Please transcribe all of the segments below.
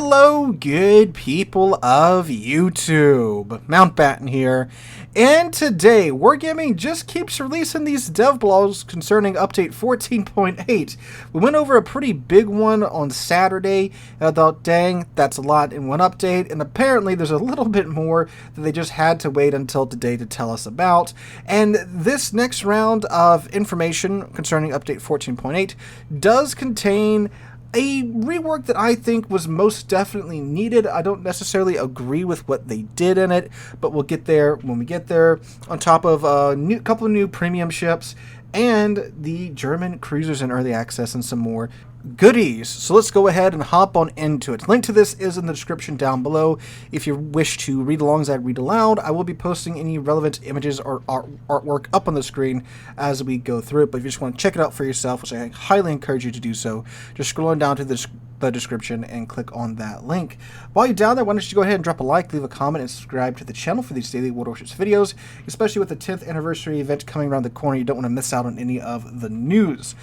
Hello, good people of YouTube. Mountbatten here, and today Wargaming just keeps releasing these devblogs concerning update 14.8. We went over a pretty big one on Saturday, and I thought, dang, that's a lot in one update, and apparently there's a little bit more that they just had to wait until today to tell us about. And this next round of information concerning update 14.8 does contain a rework that I think was most definitely needed. I don't necessarily agree with what they did in it, but we'll get there when we get there. On top of a couple of new premium ships and the German cruisers in early access and some more goodies. So let's go ahead and hop on into it. Link to this is in the description down below. If you wish to read along as I read aloud, I will be posting any relevant images or artwork up on the screen as we go through it. But if you just want to check it out for yourself, which I highly encourage you to do so, just scroll on down to the description and click on that link. While you're down there, why don't you go ahead and drop a like, leave a comment, and subscribe to the channel for these daily World Warships videos, especially with the 10th anniversary event coming around the corner. You don't want to miss out on any of the news.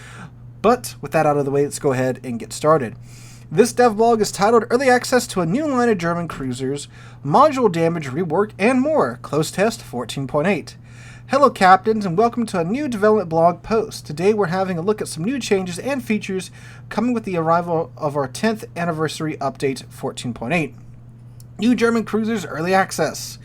But with that out of the way, let's go ahead and get started. This devblog is titled Early Access to a New Line of German Cruisers, Module Damage Rework, and More, Close Test 14.8. Hello captains, and welcome to a new development blog post. Today we're having a look at some new changes and features coming with the arrival of our 10th anniversary update 14.8. New German Cruisers Early Access.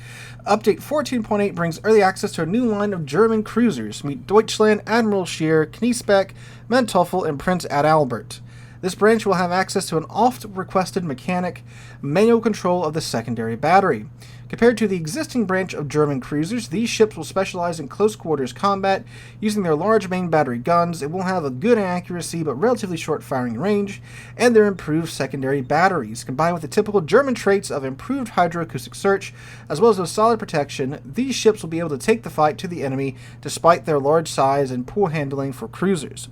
Update 14.8 brings early access to a new line of German cruisers. Meet Deutschland, Admiral Scheer, Kniesbeck, Manteuffel, and Prince Adalbert. This branch will have access to an oft-requested mechanic, manual control of the secondary battery. Compared to the existing branch of German cruisers, these ships will specialize in close-quarters combat using their large main battery guns. It will have a good accuracy but relatively short firing range, and their improved secondary batteries. Combined with the typical German traits of improved hydroacoustic search, as well as a solid protection, these ships will be able to take the fight to the enemy despite their large size and poor handling for cruisers.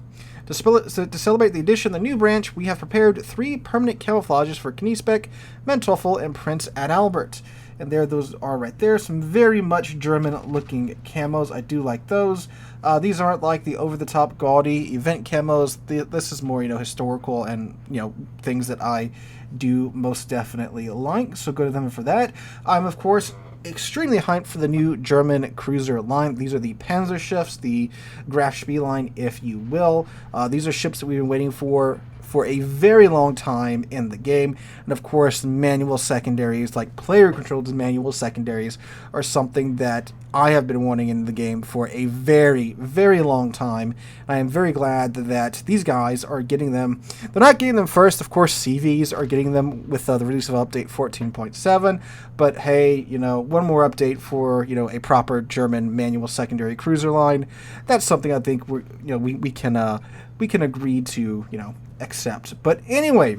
To celebrate the addition of the new branch, we have prepared 3 permanent camouflages for Kniesbeck, Manteuffel, and Prince Adalbert. And there those are right there. Some very much German-looking camos. I do like those. These aren't like the over-the-top gaudy event camos. This is more, historical and, things that I do most definitely like. So go to them for that. I'm, of course, extremely hyped for the new German cruiser line. These are the Panzer ships, the Graf Spee line, if you will. These are ships that we've been waiting for a very long time in the game, and of course manual secondaries, like player controlled manual secondaries, are something that I have been wanting in the game for a very, very long time. I am very glad that these guys are getting them. They're not getting them first, of course. CVs are getting them with the release of update 14.7, but hey, one more update for a proper German manual secondary cruiser line. That's something I think we can agree to accept. But anyway,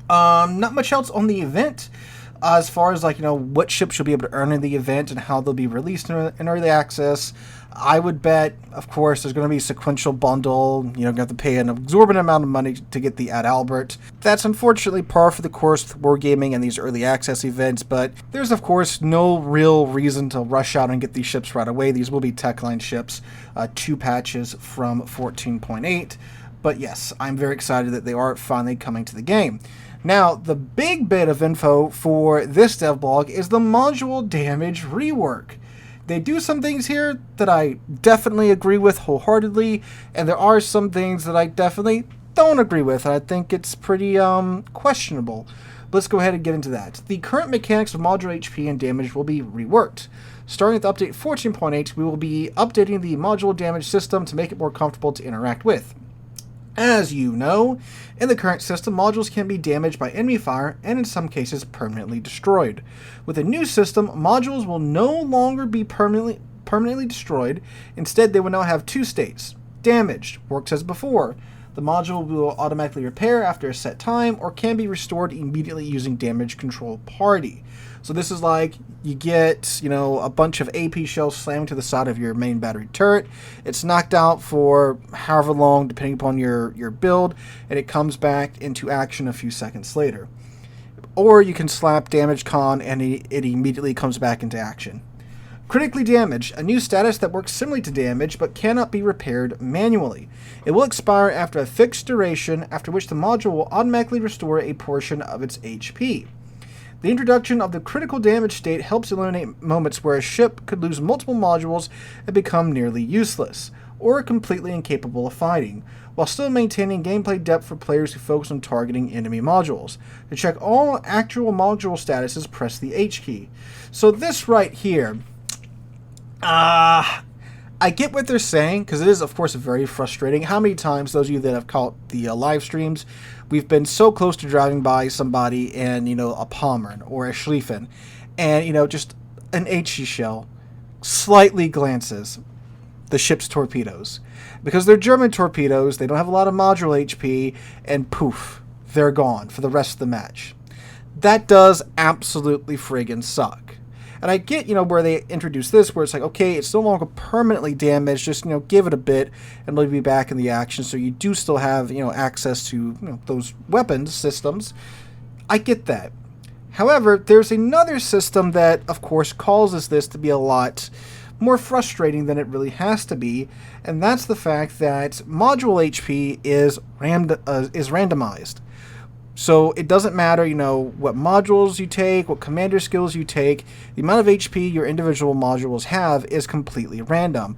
not much else on the event as far as what ships you'll be able to earn in the event and how they'll be released in early access. I would bet, of course, there's going to be a sequential bundle. You're going to have to pay an exorbitant amount of money to get the Adalbert. That's unfortunately par for the course with Wargaming and these early access events, but there's, of course, no real reason to rush out and get these ships right away. These will be Techline ships, 2 patches from 14.8. But yes, I'm very excited that they are finally coming to the game. Now, the big bit of info for this devblog is the module damage rework. They do some things here that I definitely agree with wholeheartedly, and there are some things that I definitely don't agree with. I think it's pretty questionable. Let's go ahead and get into that. The current mechanics of module HP and damage will be reworked. Starting with update 14.8, we will be updating the module damage system to make it more comfortable to interact with. As you know, in the current system, modules can be damaged by enemy fire and in some cases permanently destroyed. With the new system, modules will no longer be permanently destroyed. Instead, they will now have 2 states. Damaged works as before. The module will automatically repair after a set time or can be restored immediately using damage control party. So this is like you get, a bunch of AP shells slammed to the side of your main battery turret. It's knocked out for however long, depending upon your build, and it comes back into action a few seconds later. Or you can slap damage con and it immediately comes back into action. Critically damaged, a new status that works similarly to damage but cannot be repaired manually. It will expire after a fixed duration, after which the module will automatically restore a portion of its HP. The introduction of the critical damage state helps eliminate moments where a ship could lose multiple modules and become nearly useless, or completely incapable of fighting, while still maintaining gameplay depth for players who focus on targeting enemy modules. To check all actual module statuses, press the H key. So this right here, I get what they're saying, because it is, of course, very frustrating. How many times, those of you that have caught the live streams, we've been so close to driving by somebody in, a Pommern or a Schlieffen, and, just an HE shell slightly glances the ship's torpedoes. Because they're German torpedoes, they don't have a lot of module HP, and poof, they're gone for the rest of the match. That does absolutely friggin' suck. And I get, where they introduce this, where it's like, okay, it's no longer permanently damaged, just, give it a bit, and it'll be back in the action, so you do still have, access to, those weapons systems. I get that. However, there's another system that, of course, causes this to be a lot more frustrating than it really has to be, and that's the fact that module HP is randomized. So it doesn't matter, what modules you take, what commander skills you take, the amount of HP your individual modules have is completely random,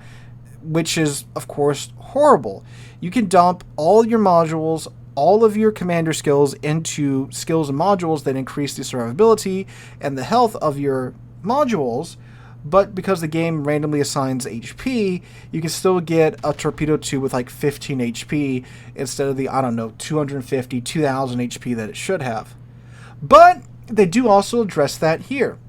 which is, of course, horrible. You can dump all your modules, all of your commander skills into skills and modules that increase the survivability and the health of your modules, but because the game randomly assigns HP, you can still get a Torpedo 2 with like 15 HP instead of the, 250, 2000 HP that it should have. But they do also address that here.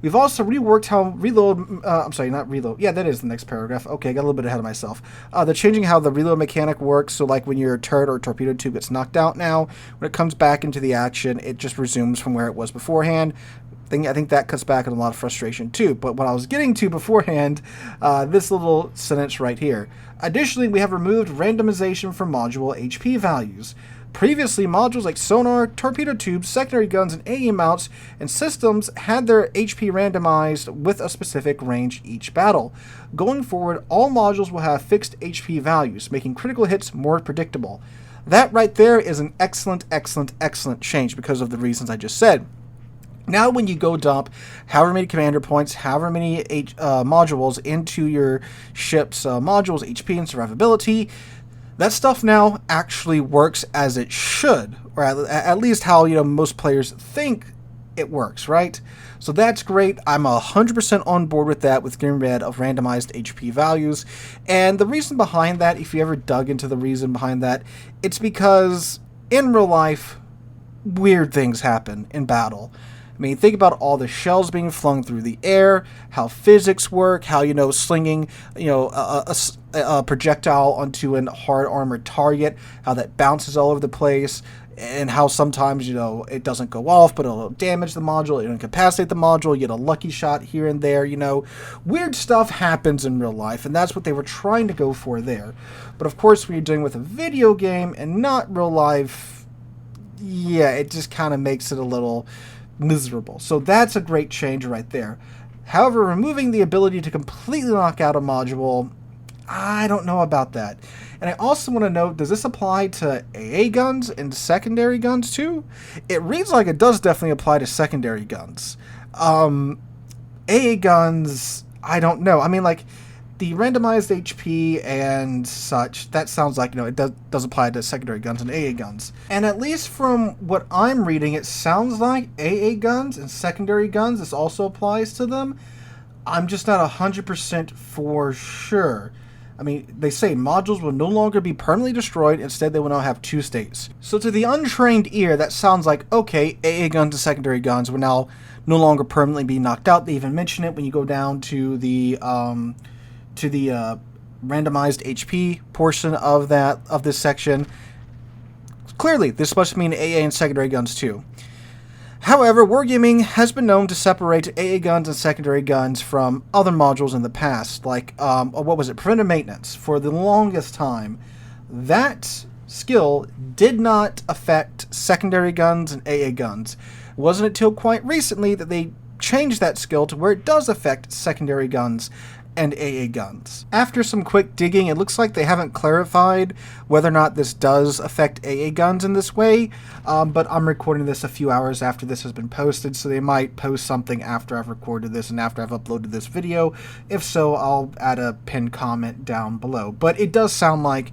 We've also reworked how reload, yeah, that is the next paragraph. Okay, I got a little bit ahead of myself. They're changing how the reload mechanic works, so like when your turret or torpedo tube gets knocked out now, when it comes back into the action, it just resumes from where it was beforehand. I think that cuts back on a lot of frustration too. But what I was getting to beforehand, this little sentence right here. Additionally, we have removed randomization from module HP values. Previously, modules like sonar, torpedo tubes, secondary guns, and AE mounts and systems had their HP randomized with a specific range each battle. Going forward, all modules will have fixed HP values, making critical hits more predictable. That right there is an excellent, excellent, excellent change because of the reasons I just said. Now when you go dump however many commander points, however many modules into your ship's modules, HP and survivability, that stuff now actually works as it should, or at least how most players think it works, right? So that's great. I'm 100% on board with that, with getting rid of randomized HP values. And the reason behind that, if you ever dug into the reason behind that, it's because in real life, weird things happen in battle. I mean, think about all the shells being flung through the air, how physics work, how, slinging, a projectile onto a hard armored target, how that bounces all over the place, and how sometimes, it doesn't go off, but it'll damage the module, it'll incapacitate the module, you get a lucky shot here and there, Weird stuff happens in real life, and that's what they were trying to go for there. But of course, when you're dealing with a video game and not real life, yeah, it just kind of makes it a little miserable. So that's a great change right there. However, removing the ability to completely knock out a module, I don't know about that. And I also want to note, does this apply to AA guns and secondary guns too? It reads like it does definitely apply to secondary guns. AA guns, I don't know. I mean, like, the randomized HP and such, that sounds like, it does apply to secondary guns and AA guns. And at least from what I'm reading, it sounds like AA guns and secondary guns, this also applies to them. I'm just not 100% for sure. I mean, they say modules will no longer be permanently destroyed, instead they will now have two states. So to the untrained ear, that sounds like, okay, AA guns and secondary guns will now no longer permanently be knocked out. They even mention it when you go down to the randomized HP portion of this section. Clearly, this must mean AA and secondary guns too. However, wargaming has been known to separate AA guns and secondary guns from other modules in the past, like, preventive maintenance. For the longest time, that skill did not affect secondary guns and AA guns. It wasn't until quite recently that they change that skill to where it does affect secondary guns and AA guns. After some quick digging, it looks like they haven't clarified whether or not this does affect AA guns in this way, but I'm recording this a few hours after this has been posted, so they might post something after I've recorded this and after I've uploaded this video. If so, I'll add a pinned comment down below. But it does sound like,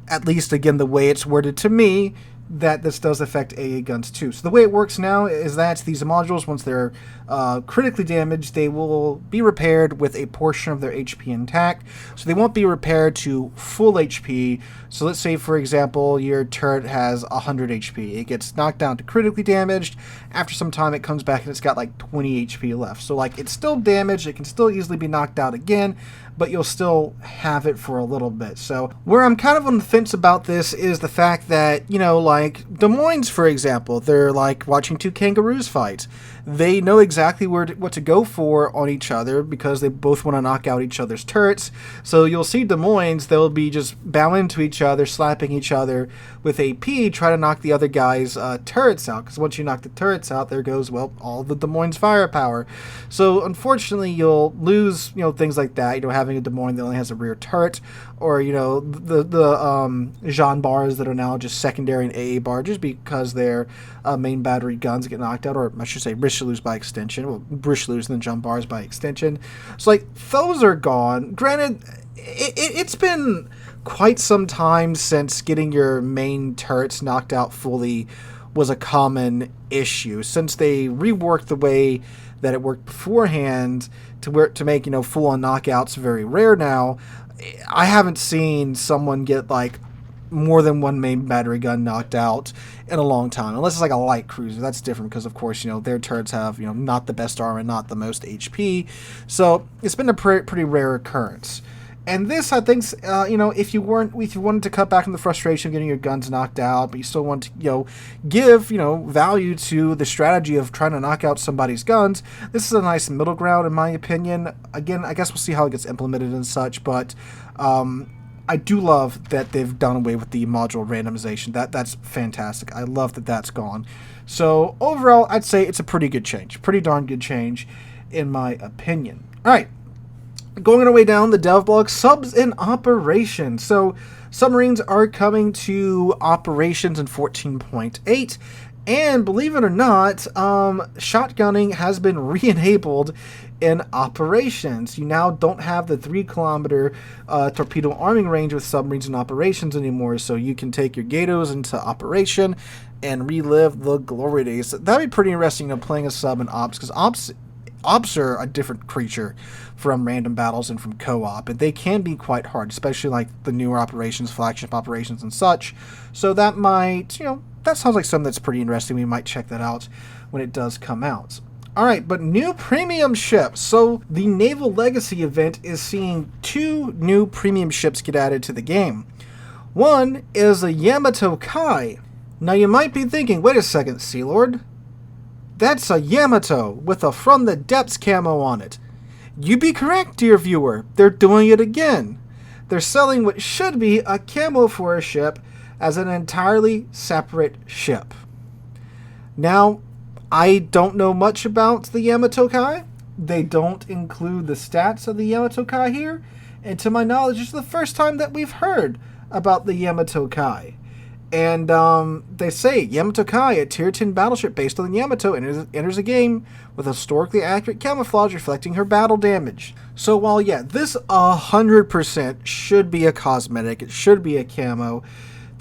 at least again the way it's worded to me, that this does affect AA guns too. So the way it works now is that these modules, once they're critically damaged, they will be repaired with a portion of their HP intact. So they won't be repaired to full HP. So let's say, for example, your turret has 100 HP. It gets knocked down to critically damaged. After some time, it comes back and it's got like 20 HP left. So like it's still damaged. It can still easily be knocked out again, but you'll still have it for a little bit. So where I'm kind of on the fence about this is the fact that, you know, like Des Moines, for example, they're like watching two kangaroos fight. They know exactly what to go for on each other because they both want to knock out each other's turrets. So you'll see Des Moines, they'll be just bowing to each other, slapping each other with AP, try to knock the other guy's turrets out. Because once you knock the turrets out, there goes, well, all the Des Moines firepower. So unfortunately, you'll lose, you know, things like that. You know, having a Des Moines that only has a rear turret, or, you know, the Jean bars that are now just secondary and AA barges because their main battery guns get knocked out, or I should say Richelieu's by extension. Well, Richelieu's and then Jean bars by extension. So like those are gone. Granted, it's been quite some time since getting your main turrets knocked out fully was a common issue, since they reworked the way that it worked beforehand to make, you know, full-on knockouts very rare now. I haven't seen someone get like more than one main battery gun knocked out in a long time, unless it's like a light cruiser. That's different because, of course, you know, their turrets have, you know, not the best armor and not the most HP. So it's been a pretty rare occurrence. And this, I think, you know, if you wanted to cut back on the frustration of getting your guns knocked out, but you still want to, you know, give, you know, value to the strategy of trying to knock out somebody's guns, this is a nice middle ground, in my opinion. Again, I guess we'll see how it gets implemented and such, but I do love that they've done away with the module randomization. That's fantastic. I love that that's gone. So overall, I'd say it's a pretty good change. Pretty darn good change, in my opinion. All right. Going our way down the DevBlog, subs in operation. So submarines are coming to operations in 14.8, and believe it or not, shotgunning has been re-enabled in operations. You now don't have the 3-kilometer torpedo arming range with submarines in operations anymore, so you can take your Gatos into operation and relive the glory days. That'd be pretty interesting, you know, playing a sub in ops, because ops are a different creature from random battles and from co-op, and they can be quite hard, especially like the newer operations, flagship operations and such. So that might, you know, that sounds like something that's pretty interesting. We might check that out when it does come out. All right, but new premium ships. So the Naval Legacy event is seeing 2 new premium ships get added to the game. One is a Yamato Kai. Now you might be thinking, wait a second, Sea Lord, that's a Yamato with a From the Depths camo on it. You'd be correct, dear viewer. They're doing it again. They're selling what should be a camo for a ship as an entirely separate ship. Now, I don't know much about the Yamato Kai. They don't include the stats of the Yamato Kai here. And to my knowledge, it's the first time that we've heard about the Yamato Kai. And they say Yamato Kai, a tier 10 battleship based on the Yamato, enters a game with historically accurate camouflage reflecting her battle damage. So while, yeah, this 100% should be a cosmetic, it should be a camo,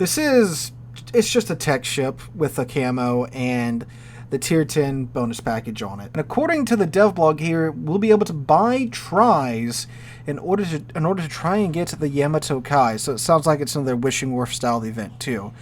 it's just a tech ship with a camo and the tier 10 bonus package on it. And according to the DevBlog here, we'll be able to buy tries in order to try and get to the Yamato Kai. So it sounds like it's another Wishing Wharf style event too.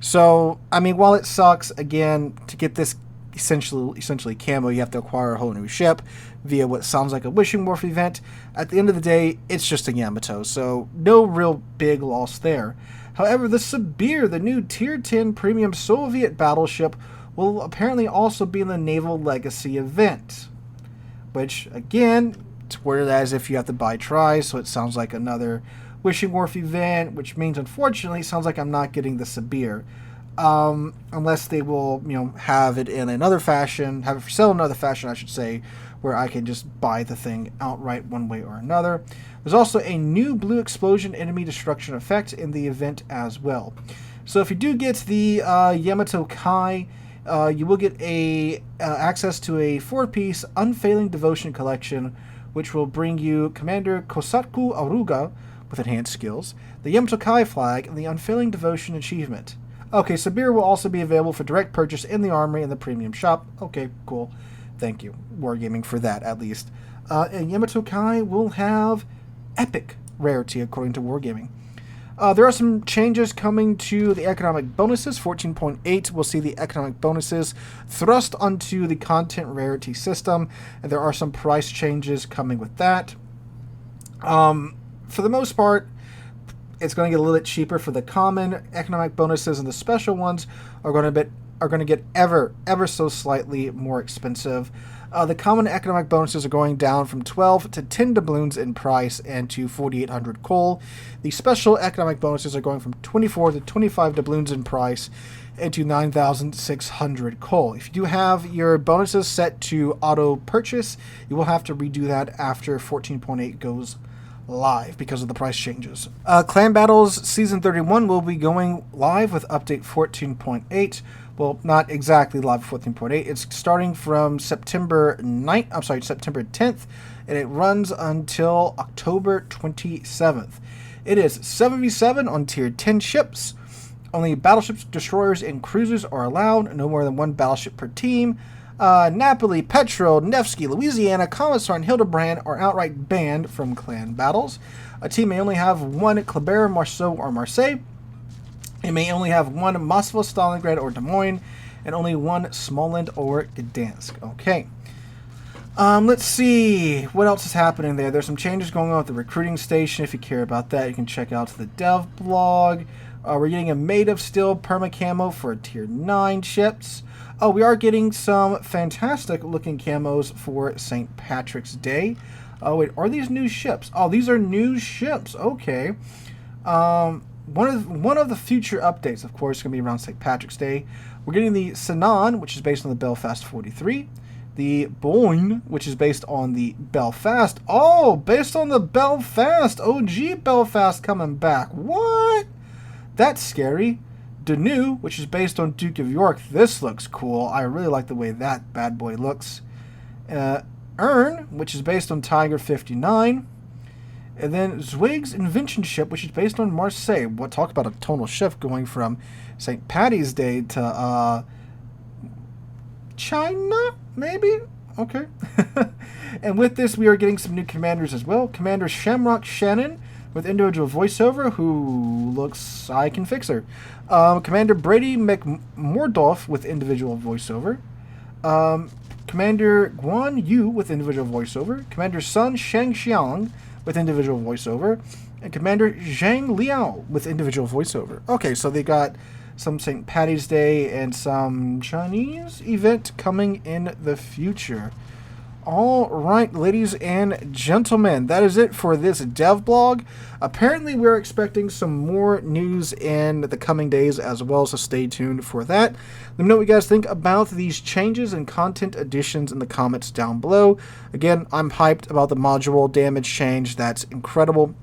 So, I mean, while it sucks, again, to get this essentially camo, you have to acquire a whole new ship via what sounds like a Wishing Wharf event. At the end of the day, it's just a Yamato, so no real big loss there. However, the Sibir, the new tier 10 premium Soviet battleship, will apparently also be in the Naval Legacy event, which, again, it's worded as if you have to buy tries, so it sounds like another Wishing Wharf event, which means, unfortunately, it sounds like I'm not getting the Sibir. unless they will, have it in another fashion, have it for sale in another fashion, I should say, where I can just buy the thing outright one way or another. There's also a new blue explosion enemy destruction effect in the event as well. So if you do get the Yamato Kai, you will get access to a 4-piece Unfailing Devotion collection, which will bring you Commander Kosatku Aruga with enhanced skills, the Yamato Kai flag, and the Unfailing Devotion achievement. Okay, so beer will also be available for direct purchase in the Armory and the Premium Shop. Okay, cool. Thank you, Wargaming, for that, at least. And Yamato Kai will have epic rarity, according to Wargaming. There are some changes coming to the economic bonuses. 14.8 will see the economic bonuses thrust onto the content rarity system, and there are some price changes coming with that. For the most part, it's going to get a little bit cheaper for the common economic bonuses, and the special ones are going to get ever so slightly more expensive. The common economic bonuses are going down from 12 to 10 doubloons in price and to 4,800 coal. The special economic bonuses are going from 24 to 25 doubloons in price and to 9,600 coal. If you do have your bonuses set to auto purchase, you will have to redo that after 14.8 goes live because of the price changes. Clan Battles Season 31 will be going live with update 14.8. Well, not exactly live with 14.8. It's starting from September 10th, and it runs until October 27th. It is 7v7 on tier 10 ships. Only battleships, destroyers, and cruisers are allowed. No more than one battleship per team. Napoli, Petrel, Nevsky, Louisiana, Commissar, and Hildebrand are outright banned from clan battles. A team may only have one Kleber, Marceau, or Marseille. It may only have one Moskva, Stalingrad, or Des Moines, and only one Smolensk or Gdansk. Okay. Let's see. What else is happening there? There's some changes going on with the recruiting station. If you care about that, you can check out the DevBlog. We're getting a Made of Steel perma camo for tier 9 ships. Oh, we are getting some fantastic looking camos for St. Patrick's Day. Oh, wait, are these new ships? Oh, these are new ships. Okay. One of the future updates, of course, is going to be around St. Patrick's Day. We're getting the Sinan, which is based on the Belfast 43. The Boyne, which is based on the Belfast. Oh, based on the Belfast. OG Belfast coming back. What? That's scary. Danu, which is based on Duke of York. This looks cool. I really like the way that bad boy looks. Ern, which is based on Tiger 59. And then Zweig's Invention Ship, which is based on Marseille. What, talk about a tonal shift going from St. Patty's Day to China, maybe? Okay. And with this, we are getting some new commanders as well. Commander Shamrock Shannon with individual voiceover, who looks... I can fix her. Commander Brady McMurdoff with individual voiceover. Commander Guan Yu with individual voiceover. Commander Sun Shangxiang with individual voiceover. And Commander Zhang Liao with individual voiceover. Okay, so they got some St. Patty's Day and some Chinese event coming in the future. All right, ladies and gentlemen, that is it for this DevBlog. Apparently, we're expecting some more news in the coming days as well, so stay tuned for that. Let me know what you guys think about these changes and content additions in the comments down below. Again, I'm hyped about the module damage change. That's incredible.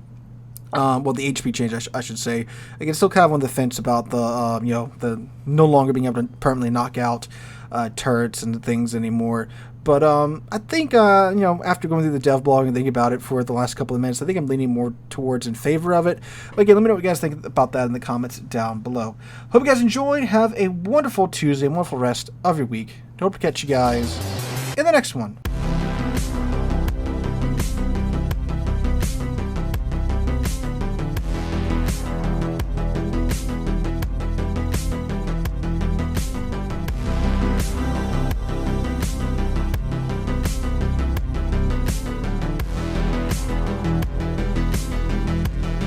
Well, the HP change, I should say. I can still kind of on the fence about the, the no longer being able to permanently knock out turrets and things anymore. But I think, after going through the DevBlog and thinking about it for the last couple of minutes, I think I'm leaning more towards in favor of it. But again, let me know what you guys think about that in the comments down below. Hope you guys enjoyed. Have a wonderful Tuesday, a wonderful rest of your week. Hope to catch you guys in the next one.